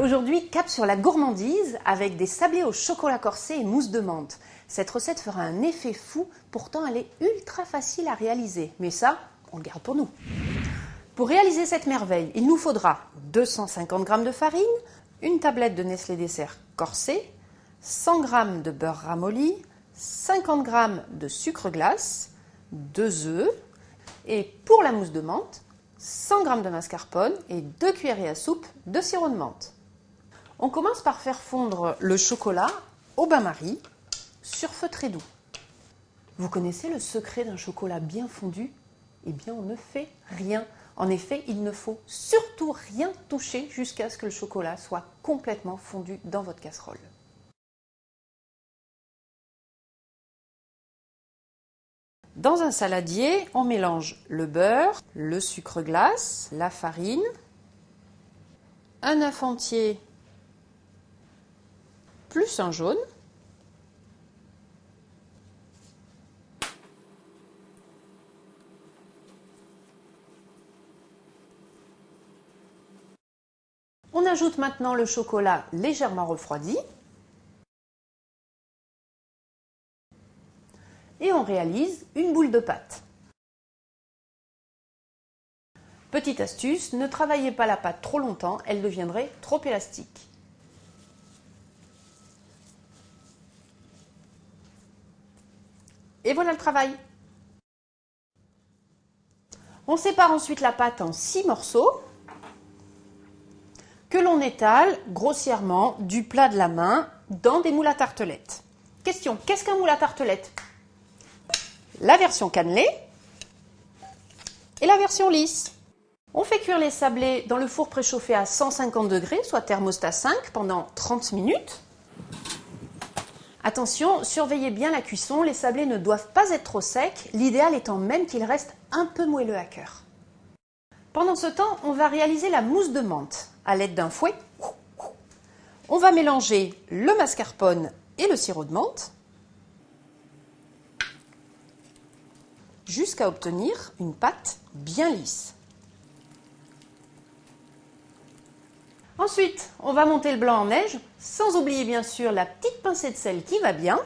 Aujourd'hui, cap sur la gourmandise avec des sablés au chocolat corsé et mousse de menthe. Cette recette fera un effet fou, pourtant elle est ultra facile à réaliser. Mais ça, on le garde pour nous. Pour réaliser cette merveille, il nous faudra 250 g de farine, une tablette de Nestlé Dessert corsé, 100 g de beurre ramolli, 50 g de sucre glace, 2 œufs et pour la mousse de menthe, 100 g de mascarpone et 2 cuillerées à soupe de sirop de menthe. On commence par faire fondre le chocolat au bain-marie sur feu très doux. Vous connaissez le secret d'un chocolat bien fondu? Eh bien, on ne fait rien. En effet, il ne faut surtout rien toucher jusqu'à ce que le chocolat soit complètement fondu dans votre casserole. Dans un saladier, on mélange le beurre, le sucre glace, la farine, un œuf entier plus un jaune, on ajoute maintenant le chocolat légèrement refroidi et on réalise une boule de pâte. Petite astuce, ne travaillez pas la pâte trop longtemps, elle deviendrait trop élastique. Et voilà le travail. On sépare ensuite la pâte en 6 morceaux que l'on étale grossièrement du plat de la main dans des moules à tartelettes. Question, qu'est-ce qu'un moule à tartelettes? La version cannelée et la version lisse. On fait cuire les sablés dans le four préchauffé à 150 degrés, soit thermostat 5, pendant 30 minutes. Attention, surveillez bien la cuisson, les sablés ne doivent pas être trop secs, l'idéal étant même qu'ils restent un peu moelleux à cœur. Pendant ce temps, on va réaliser la mousse de menthe. À l'aide d'un fouet, on va mélanger le mascarpone et le sirop de menthe jusqu'à obtenir une pâte bien lisse. Ensuite, on va monter le blanc en neige, sans oublier bien sûr la petite pincée de sel qui va bien.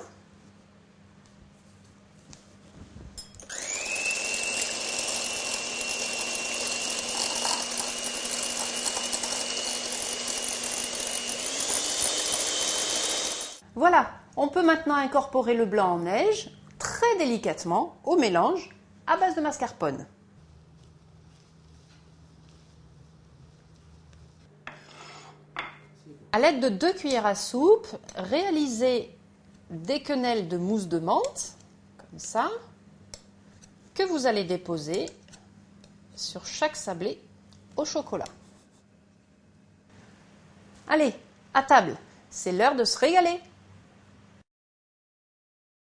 Voilà, on peut maintenant incorporer le blanc en neige très délicatement au mélange à base de mascarpone. À l'aide de 2 cuillères à soupe, réalisez des quenelles de mousse de menthe, comme ça, que vous allez déposer sur chaque sablé au chocolat. Allez, à table, c'est l'heure de se régaler!